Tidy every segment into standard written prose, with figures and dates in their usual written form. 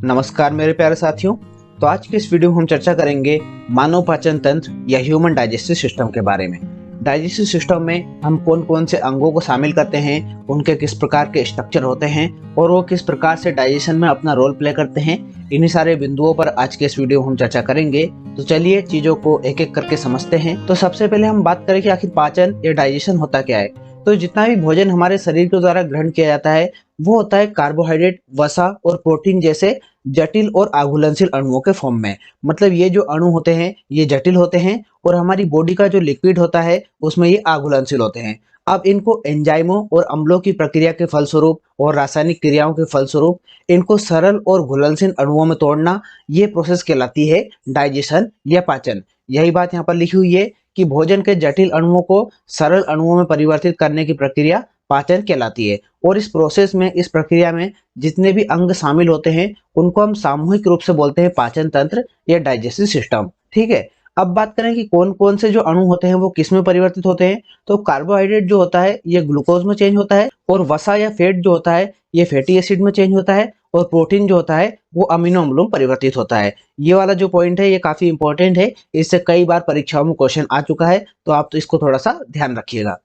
नमस्कार मेरे प्यारे साथियों। तो आज के इस वीडियो में हम चर्चा करेंगे मानव पाचन तंत्र या ह्यूमन डाइजेस्टिव सिस्टम के बारे में। डाइजेस्टिव सिस्टम में हम कौन कौन से अंगों को शामिल करते हैं, उनके किस प्रकार के स्ट्रक्चर होते हैं और वो किस प्रकार से डाइजेशन में अपना रोल प्ले करते हैं, इन्हीं सारे बिंदुओं पर आज के इस वीडियो में हम चर्चा करेंगे। तो चलिए चीजों को एक एक करके समझते हैं। तो सबसे पहले हम बात करें कि आखिर पाचन या डाइजेशन होता क्या है। तो जितना भी भोजन हमारे शरीर के द्वारा ग्रहण किया जाता है वो होता है कार्बोहाइड्रेट, वसा और प्रोटीन जैसे जटिल और आघूलनशील अणुओं के फॉर्म में। मतलब ये जो अणु होते हैं ये जटिल होते हैं और हमारी बॉडी का जो लिक्विड होता है उसमें ये आघूलनशील होते हैं। अब इनको एंजाइमों और अम्लों की प्रक्रिया के फलस्वरूप और रासायनिक क्रियाओं के फलस्वरूप इनको सरल और घुलनशील अणुओं में तोड़ना, ये प्रोसेस कहलाती है डाइजेशन या पाचन। यही बात यहाँ पर लिखी हुई है कि भोजन के जटिल अणुओं को सरल अणुओं में परिवर्तित करने की प्रक्रिया पाचन कहलाती है। और इस प्रोसेस में, इस प्रक्रिया में जितने भी अंग शामिल होते हैं उनको हम सामूहिक रूप से बोलते हैं पाचन तंत्र या डाइजेस्टिव सिस्टम। ठीक है। अब बात करें कि कौन कौन से जो अणु होते हैं वो किस में परिवर्तित होते हैं। तो कार्बोहाइड्रेट जो होता है ये ग्लूकोज में चेंज होता है, और वसा या फैट जो होता है ये फैटी एसिड में चेंज होता है, और प्रोटीन जो होता है वो अमीनो अम्लों में परिवर्तित होता है। ये वाला जो पॉइंट है ये काफी इंपॉर्टेंट है, इससे कई बार परीक्षाओं में क्वेश्चन आ चुका है, तो आप तो इसको थोड़ा सा ध्यान रखिएगा।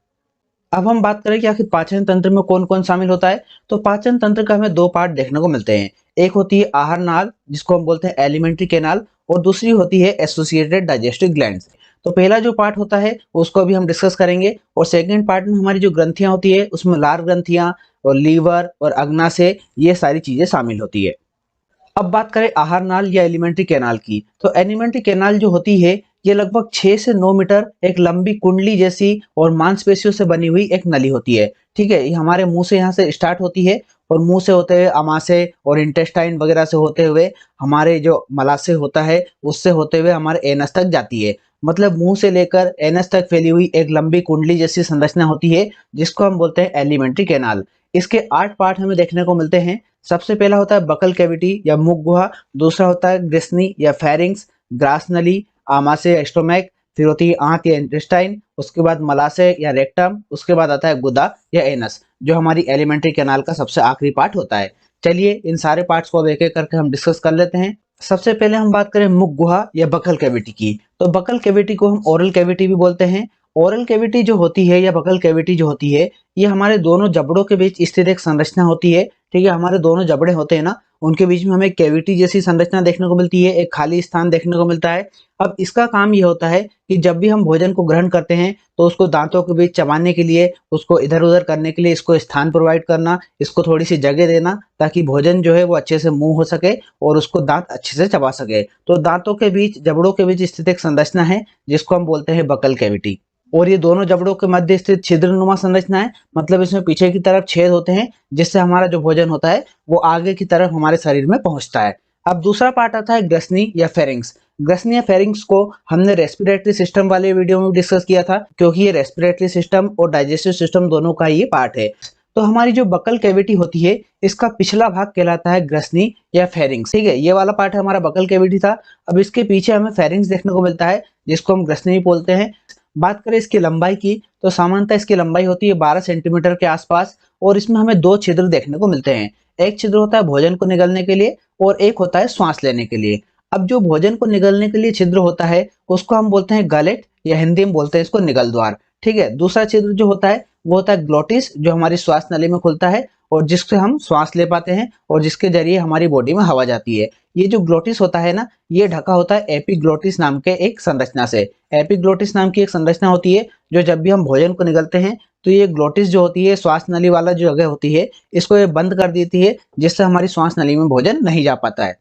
अब हम बात करें कि आखिर पाचन तंत्र में कौन कौन शामिल होता है। तो पाचन तंत्र का हमें दो पार्ट देखने को मिलते हैं। एक होती है आहार नाल जिसको हम बोलते हैं एलिमेंट्री कैनाल, और दूसरी होती है एसोसिएटेड डाइजेस्टिव ग्लैंड्स। तो पहला जो पार्ट होता है उसको भी हम डिस्कस करेंगे, और सेकंड पार्ट में हमारी जो ग्रंथियां होती है उसमें लार ग्रंथियां और लीवर और अग्नाशय, ये सारी चीजें शामिल होती है। अब बात करें आहार नाल या एलिमेंट्री कैनाल की। तो एलिमेंट्री कैनाल जो होती है ये लगभग 6 से 9 मीटर एक लंबी कुंडली जैसी और मांसपेशियों से बनी हुई एक नली होती है। ठीक है। ये हमारे मुंह से यहाँ से स्टार्ट होती है और मुंह से होते हुए अमाशय और इंटेस्टाइन वगैरह से होते हुए हमारे जो मलाशय होता है उससे होते हुए हमारे एनस तक जाती है। मतलब मुंह से लेकर एनस तक फैली हुई एक लंबी कुंडली जैसी संरचना होती है जिसको हम बोलते हैं एलिमेंट्री कैनाल। इसके 8 पार्ट हमें देखने को मिलते हैं। सबसे पहला होता है बकल कैविटी या मुख गुहा, दूसरा होता है ग्रिस्नी या फेरिंग्स, ग्रास नली, आमाशय या स्टोमैक, फिर होती है आंत या इंटेस्टाइन, उसके बाद मलाशय या रेक्टम, उसके बाद आता है गुदा या एनस, जो हमारी एलिमेंट्री कैनाल का सबसे आखिरी पार्ट होता है। चलिए इन सारे पार्ट्स को अब एक एक करके हम डिस्कस कर लेते हैं। सबसे पहले हम बात करें मुख गुहा या बकल कैविटी की। तो बकल कैविटी को हम ओरल कैविटी भी बोलते हैं। ओरल कैविटी जो होती है या बकल कैविटी जो होती है ये हमारे दोनों जबड़ों के बीच स्थित एक संरचना होती है। ठीक है। हमारे दोनों जबड़े होते हैं ना, उनके बीच में हमें कैविटी जैसी संरचना देखने को मिलती है, एक खाली स्थान देखने को मिलता है। अब इसका काम ये होता है कि जब भी हम भोजन को ग्रहण करते हैं तो उसको दांतों के बीच चबाने के लिए, उसको इधर उधर करने के लिए इसको स्थान प्रोवाइड करना, इसको थोड़ी सी जगह देना ताकि भोजन जो है वो अच्छे से मुंह हो सके और उसको दांत अच्छे से चबा सके। तो दांतों के बीच, जबड़ों के बीच स्थित एक संरचना है जिसको हम बोलते हैं बकल कैविटी। और ये दोनों जबड़ों के मध्य स्थित छिद्रनुमा संरचना है। मतलब इसमें पीछे की तरफ छेद होते हैं जिससे हमारा जो भोजन होता है वो आगे की तरफ हमारे शरीर में पहुंचता है। अब दूसरा पार्ट आता है ग्रसनी या फेरिंग्स। ग्रसनी या फेरिंग्स को हमने रेस्पिरेटरी सिस्टम वाले वीडियो में डिस्कस किया था, क्योंकि ये रेस्पिरेटरी सिस्टम और डाइजेस्टिव सिस्टम दोनों का ये पार्ट है। तो हमारी जो बकल कैविटी होती है इसका पिछला भाग कहलाता है ग्रसनी या फेरिंग्स। ठीक है। ये वाला पार्ट हमारा बकल कैविटी था। अब इसके पीछे हमें फेरिंग्स देखने को मिलता है जिसको हम ग्रसनी बोलते हैं। बात करें इसकी लंबाई की तो सामान्यतः इसकी लंबाई होती है 12 सेंटीमीटर के आसपास, और इसमें हमें दो छिद्र देखने को मिलते हैं। एक छिद्र होता है भोजन को निगलने के लिए और एक होता है श्वास लेने के लिए। अब जो भोजन को निगलने के लिए छिद्र होता है उसको हम बोलते हैं गलेट, या हिंदी में बोलते हैं इसको निगल द्वार। ठीक है। दूसरा छिद्र जो होता है वो होता है ग्लोटिस, जो हमारी श्वास नली में खुलता है और जिससे हम श्वास ले पाते हैं और जिसके जरिए हमारी बॉडी में हवा जाती है। ये जो ग्लोटिस होता है ना, ये ढका होता है एपिग्लोटिस नाम के एक संरचना से। एपिग्लोटिस नाम की एक संरचना होती है जो जब भी हम भोजन को निगलते हैं तो ये ग्लोटिस जो होती है, श्वास नली वाला जो जगह होती है, इसको ये बंद कर देती है जिससे हमारी श्वास नली में भोजन नहीं जा पाता है।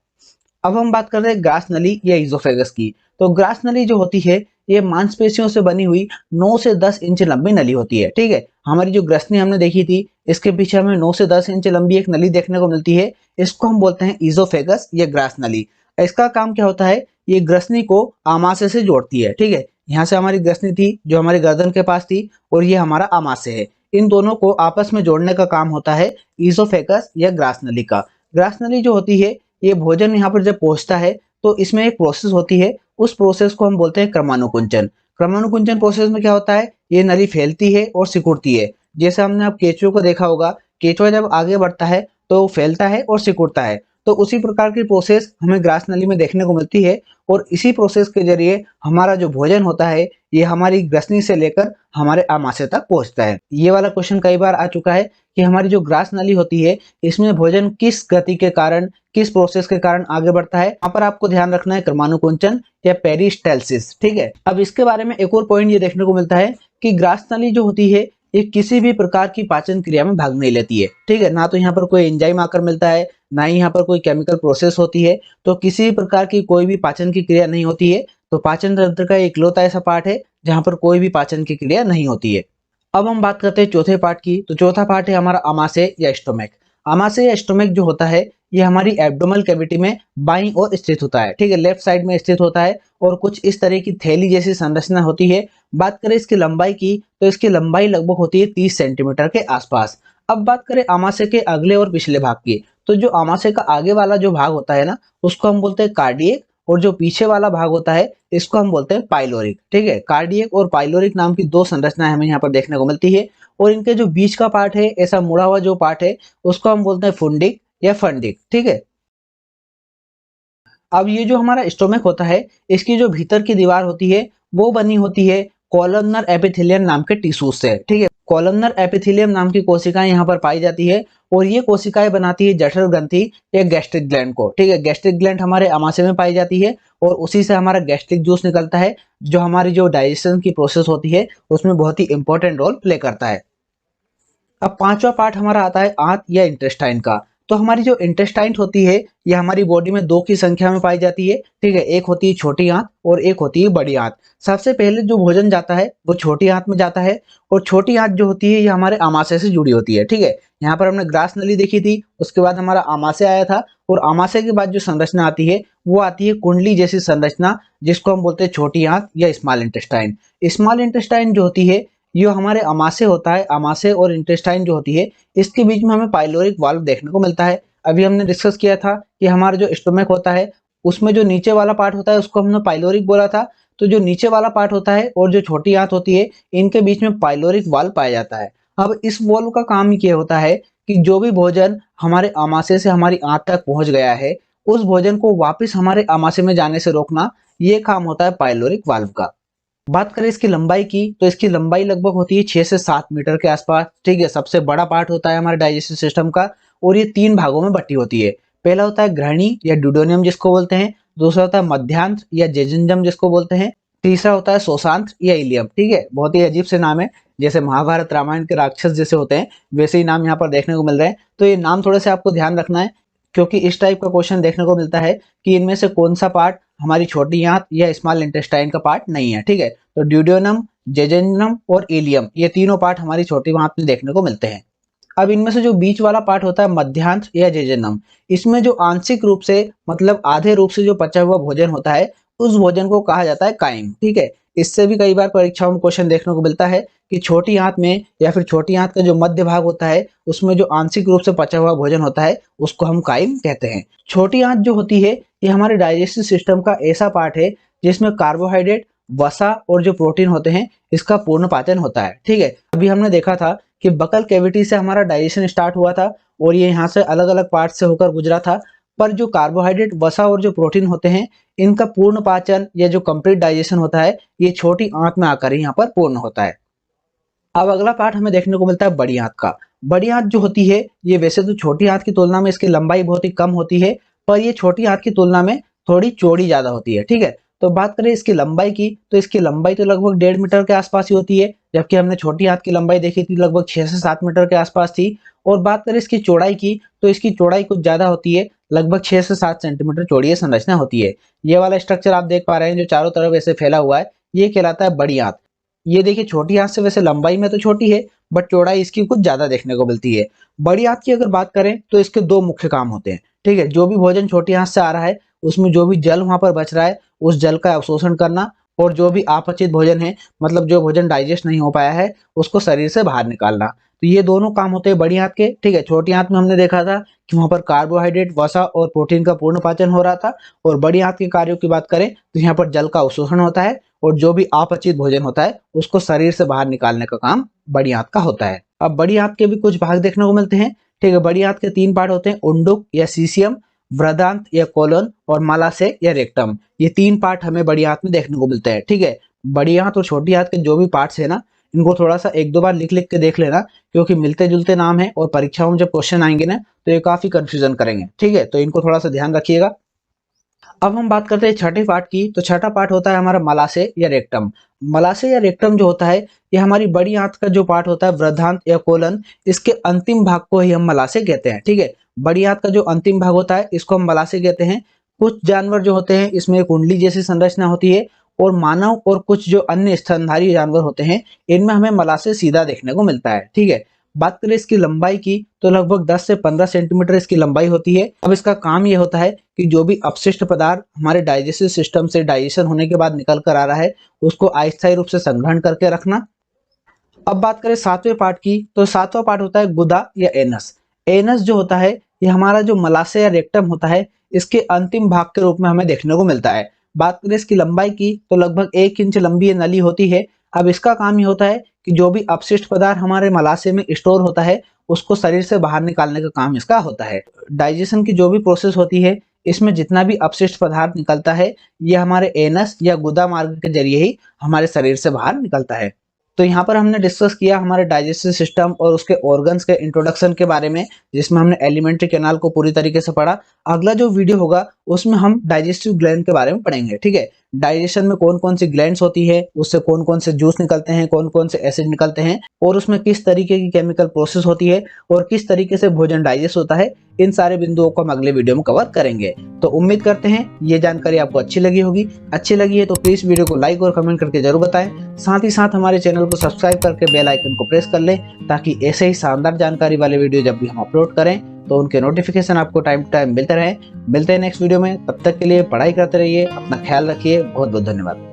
अब हम बात करते हैं ग्रास नली या इजोफेगस की। तो ग्रास नली जो होती है ये मांसपेशियों से बनी हुई 9 से 10 इंच लंबी नली होती है। ठीक है। हमारी जो ग्रसनी हमने देखी थी इसके पीछे हमें 9 से 10 इंच लंबी एक नली देखने को मिलती है। इसको हम बोलते हैं इजोफेगस या ग्रास नली। इसका काम क्या होता है, ये ग्रसनी को आमाशय से जोड़ती है। ठीक है। यहाँ से हमारी ग्रसनी थी जो हमारी गर्दन के पास थी, और ये हमारा आमाशय है। इन दोनों को आपस में जोड़ने का काम होता है इजोफेगस या ग्रास नली का। ग्रास नली जो होती है ये भोजन यहाँ पर जब पहुंचता है तो इसमें एक प्रोसेस होती है, उस प्रोसेस को हम बोलते हैं क्रमानुकुंचन। क्रमानुकुंचन प्रोसेस में क्या होता है, ये नली फैलती है और सिकुड़ती है। जैसे हमने अब केचुए को देखा होगा, केचुआ जब आगे बढ़ता है तो फैलता है और सिकुड़ता है। तो उसी प्रकार की प्रोसेस हमें ग्रास नली में देखने को मिलती है और इसी प्रोसेस के जरिए हमारा जो भोजन होता है ये हमारी ग्रसनी से लेकर हमारे आमाशय तक पहुंचता है। ये वाला क्वेश्चन कई बार आ चुका है कि हमारी जो ग्रास नली होती है इसमें भोजन किस गति के कारण, किस प्रोसेस के कारण आगे बढ़ता है। यहाँ पर आपको ध्यान रखना है क्रमानुकुंचन या पेरिस्टालसिस। ठीक है, अब इसके बारे में एक और पॉइंट ये देखने को मिलता है कि ग्रास नली जो होती है ये किसी भी प्रकार की पाचन क्रिया में भाग नहीं लेती है। ठीक है, ना तो यहाँ पर कोई एंजाइम आकर मिलता है, ना ही यहाँ पर कोई केमिकल प्रोसेस होती है, तो किसी भी प्रकार की कोई भी पाचन की क्रिया नहीं होती है। तो पाचन तंत्र का इकलौता ऐसा पार्ट है जहाँ पर कोई भी पाचन की क्रिया नहीं होती है। अब हम बात करते हैं चौथे पार्ट की। तो चौथा पार्ट है हमारा आमाशय या स्टोमक। आमाशय या स्टोमक जो होता है ये हमारी एब्डोमल कैविटी में बाईं ओर स्थित होता है। ठीक है, लेफ्ट साइड में स्थित होता है और कुछ इस तरह की थैली जैसी संरचना होती है। बात करें इसकी लंबाई की तो इसकी लंबाई लगभग होती है 30 सेंटीमीटर के आसपास। अब बात करें आमाशय के अगले और पिछले भाग की, तो जो आमाशय का आगे वाला जो भाग होता है ना उसको हम बोलते हैं कार्डियक, और जो पीछे वाला भाग होता है इसको हम बोलते हैं पाइलोरिक। ठीक है, कार्डियक और पाइलोरिक नाम की दो संरचनाएं हमें यहाँ पर देखने को मिलती है और इनके जो बीच का पार्ट है, ऐसा मुड़ा हुआ जो पार्ट है उसको हम बोलते हैं फुंडिक या फंडिक। ठीक है, अब ये जो हमारा स्टोमक होता है इसकी जो भीतर की दीवार होती है वो बनी होती है कॉलमनर एपिथेलियम नाम के टिश्यूज से। ठीक है, कॉलमनर एपिथेलियम नाम की कोशिकाएं यहाँ पर पाई जाती है और ये कोशिकाएं बनाती है जठर ग्रंथि या गैस्ट्रिक ग्लैंड को। ठीक है, गैस्ट्रिक ग्लैंड हमारे आमाशय में पाई जाती है और उसी से हमारा गैस्ट्रिक जूस निकलता है जो हमारी जो डाइजेशन की प्रोसेस होती है उसमें बहुत ही इंपॉर्टेंट रोल प्ले करता है। अब पांचवा पार्ट हमारा आता है आंत या इंटेस्टाइन का। तो हमारी जो इंटेस्टाइन होती है ये हमारी बॉडी में दो की संख्या में पाई जाती है। ठीक है, एक होती है छोटी आंत और एक होती है बड़ी आंत। सबसे पहले जो भोजन जाता है वो छोटी आंत में जाता है और छोटी आंत जो होती है ये हमारे आमाशय से जुड़ी होती है। ठीक है, यहाँ पर हमने ग्रास नली देखी थी, उसके बाद हमारा आमाशय आया था और आमाशय के बाद जो संरचना आती है वो आती है कुंडली जैसी संरचना जिसको हम बोलते हैं छोटी आंत या स्मॉल इंटेस्टाइन। स्मॉल इंटेस्टाइन जो होती है ये हमारे आमाशय होता है, आमाशय और इंटेस्टाइन जो होती है इसके बीच में हमें पाइलोरिक वाल्व देखने को मिलता है। अभी हमने डिस्कस किया था कि हमारा जो स्टोमक होता है उसमें जो नीचे वाला पार्ट होता है उसको हमने पाइलोरिक बोला था। तो जो नीचे वाला पार्ट होता है और जो छोटी आंत होती है इनके बीच में पाइलोरिक वाल्व पाया जाता है। अब इस वाल्व का काम ये होता है कि जो भी भोजन हमारे आमाशय से हमारी आंत तक पहुंच गया है उस भोजन को वापिस हमारे आमाशय में जाने से रोकना, ये काम होता है पाइलोरिक वाल्व का। बात करें इसकी लंबाई की तो इसकी लंबाई लगभग होती है 6 से 7 मीटर के आसपास। ठीक है, सबसे बड़ा पार्ट होता है हमारे डाइजेस्टिव सिस्टम का और ये 3 भागों में बटी होती है। पहला होता है ग्रहणी या ड्यूडेनियम जिसको बोलते हैं, दूसरा होता है मध्यांत या जेजिंजम जिसको बोलते हैं, तीसरा होता है शोषांत या इलियम। ठीक है, बहुत ही अजीब से नाम है, जैसे महाभारत रामायण के राक्षस जैसे होते हैं वैसे ही नाम यहाँ पर देखने को मिल रहे हैं। तो ये नाम थोड़े से आपको ध्यान रखना है क्योंकि इस टाइप का क्वेश्चन देखने को मिलता है कि इनमें से कौन सा पार्ट हमारी छोटी आंत या स्मॉल इंटेस्टाइन का पार्ट नहीं है। ठीक है, तो ड्यूडेनम, जेजेनम और इलियम ये तीनों पार्ट हमारी छोटी आंत में देखने को मिलते हैं। अब इनमें से जो बीच वाला पार्ट होता है मध्यांत या जेजेनम, इसमें जो आंशिक रूप से मतलब आधे रूप से जो पचा हुआ भोजन होता है उस भोजन को कहा जाता है काइम। ठीक है, इससे भी कई बार परीक्षाओं में क्वेश्चन देखने को मिलता है कि छोटी आंत में या फिर छोटी आंत का जो मध्य भाग होता है उसमें जो आंशिक रूप से पचा हुआ भोजन होता है उसको हम काइम कहते हैं। छोटी आंत जो होती है ये हमारे डाइजेस्टिव सिस्टम का ऐसा पार्ट है जिसमें कार्बोहाइड्रेट, वसा और जो प्रोटीन होते हैं इसका पूर्ण पाचन होता है। ठीक है, अभी हमने देखा था कि बकल कैविटी से हमारा डाइजेशन स्टार्ट हुआ था और ये यहाँ से अलग अलग पार्ट से होकर गुजरा था, पर जो कार्बोहाइड्रेट, वसा और जो प्रोटीन होते हैं इनका पूर्ण पाचन या जो कंप्लीट डाइजेशन होता है ये छोटी आंत में आकर ही यहाँ पर पूर्ण होता है। अब अगला पार्ट हमें देखने को मिलता है बड़ी आंत का। बड़ी आंत जो होती है ये वैसे तो छोटी आंत की तुलना में इसकी लंबाई बहुत ही कम होती है, पर ये छोटी आंत की तुलना में थोड़ी चौड़ी ज्यादा होती है। ठीक है, तो बात करें इसकी लंबाई की तो इसकी लंबाई तो लगभग 1.5 मीटर के आसपास ही होती है, जबकि हमने छोटी आंत की लंबाई देखी थी लगभग 6 से 7 मीटर के आसपास थी। और बात करें इसकी चौड़ाई की तो इसकी चौड़ाई कुछ ज्यादा होती है, लगभग 6 से 7 सेंटीमीटर चौड़ी संरचना होती है। ये वाला स्ट्रक्चर आप देख पा रहे हैं जो चारों तरफ ऐसे फैला हुआ है ये कहलाता है बड़ी आंत। ये देखिए छोटी आंत से वैसे लंबाई में तो छोटी है बट चौड़ाई इसकी कुछ ज्यादा देखने को मिलती है। बड़ी आंत की अगर बात करें तो इसके दो मुख्य काम होते हैं। ठीक है, जो भी भोजन छोटी आंत से आ रहा है उसमें जो भी जल वहां पर बच रहा है उस जल का अवशोषण करना और जो भी अपचित भोजन है मतलब जो भोजन डाइजेस्ट नहीं हो पाया है उसको शरीर से बाहर निकालना। तो ये दोनों काम होते हैं बड़ी आंत के। ठीक है, छोटी आंत में हमने देखा था कि वहां पर कार्बोहाइड्रेट, वसा और प्रोटीन का पूर्ण पाचन हो रहा था और बड़ी आंत के कार्यों की बात करें तो यहाँ पर जल का अवशोषण होता है और जो भी अपचित भोजन होता है उसको शरीर से बाहर निकालने का काम बड़ी आंत का होता है। अब बड़ी आंत के भी कुछ भाग देखने को मिलते हैं। ठीक है, बड़ी आंत के 3 पार्ट होते हैं, उंडुक या सीसियम, वृद्धांत या कोलन और मलाशय या रेक्टम। ये 3 पार्ट हमें बड़ी आंत में देखने को मिलते हैं। ठीक है, बड़ी आंत और छोटी आंत के जो भी पार्ट्स है ना, इनको थोड़ा सा 1-2 बार लिख लिख के देख लेना, क्योंकि मिलते जुलते नाम है और परीक्षाओं में जब क्वेश्चन आएंगे ना तो ये काफी कंफ्यूजन करेंगे। ठीक है, तो इनको थोड़ा सा ध्यान रखिएगा। अब हम बात करते हैं छठे पार्ट की। तो छठा पार्ट होता है हमारा मलाशय या रेक्टम। मलाशय या रेक्टम जो होता है, ये हमारी बड़ी आंत का जो पार्ट होता है, वृद्धांत या कोलन, इसके अंतिम भाग को ही हम मलाशय कहते हैं। ठीक है, बड़ी आंत का जो अंतिम भाग होता है इसको हम मलाशय कहते हैं। कुछ जानवर जो होते हैं इसमें कुंडली जैसी संरचना होती है, और मानव और कुछ जो अन्य स्तनधारी जानवर होते हैं इनमें हमें मलाशय सीधा देखने को मिलता है। ठीक है, बात करें इसकी लंबाई की तो लगभग 10 से 15 सेंटीमीटर इसकी लंबाई होती है। अब इसका काम ये होता है कि जो भी अपशिष्ट पदार्थ हमारे डाइजेस्टिव सिस्टम से डाइजेशन होने के बाद निकल कर आ रहा है उसको अस्थायी रूप से संग्रहण करके रखना। अब बात करें 7वें पार्ट की, तो 7वां पार्ट होता है गुदा या एनस। एनस जो होता है ये हमारा जो मलाशय या रेक्टम होता है इसके अंतिम भाग के रूप में हमें देखने को मिलता है। बात करें इसकी लंबाई की तो लगभग 1 इंच लंबी ये नली होती है। अब इसका काम ये होता है कि जो भी अपशिष्ट पदार्थ हमारे मलाशय में स्टोर होता है उसको शरीर से बाहर निकालने का काम इसका होता है। डाइजेशन की जो भी प्रोसेस होती है इसमें जितना भी अपशिष्ट पदार्थ निकलता है ये हमारे एनस या गुदा मार्ग के जरिए ही हमारे शरीर से बाहर निकलता है। तो यहाँ पर हमने डिस्कस किया हमारे डाइजेस्टिव सिस्टम और उसके ऑर्गन्स के इंट्रोडक्शन के बारे में, जिसमें हमने एलिमेंट्री कैनाल को पूरी तरीके से पढ़ा। अगला जो वीडियो होगा उसमें हम डाइजेस्टिव ग्लैंड के बारे में पढ़ेंगे। ठीक है, डाइजेशन में कौन कौन सी ग्लैंड्स होती है, उससे कौन कौन से जूस निकलते हैं, कौन कौन से एसिड निकलते हैं, और उसमें किस तरीके की केमिकल प्रोसेस होती है और किस तरीके से भोजन डाइजेस्ट होता है। इन सारे बिंदुओं को हम अगले वीडियो में कवर करेंगे। तो उम्मीद करते हैं ये जानकारी आपको अच्छी लगी होगी। अच्छी लगी है तो प्लीज वीडियो को लाइक और कमेंट करके जरूर बताएं। साथ ही साथ हमारे चैनल को सब्सक्राइब करके बेल आइकन को प्रेस कर लें, ताकि ऐसे ही शानदार जानकारी वाले वीडियो जब भी हम अपलोड करें तो उनके नोटिफिकेशन आपको टाइम टू टाइम मिलते रहे। मिलते हैं नेक्स्ट वीडियो में, तब तक के लिए पढ़ाई करते रहिए, अपना ख्याल रखिए। बहुत बहुत धन्यवाद।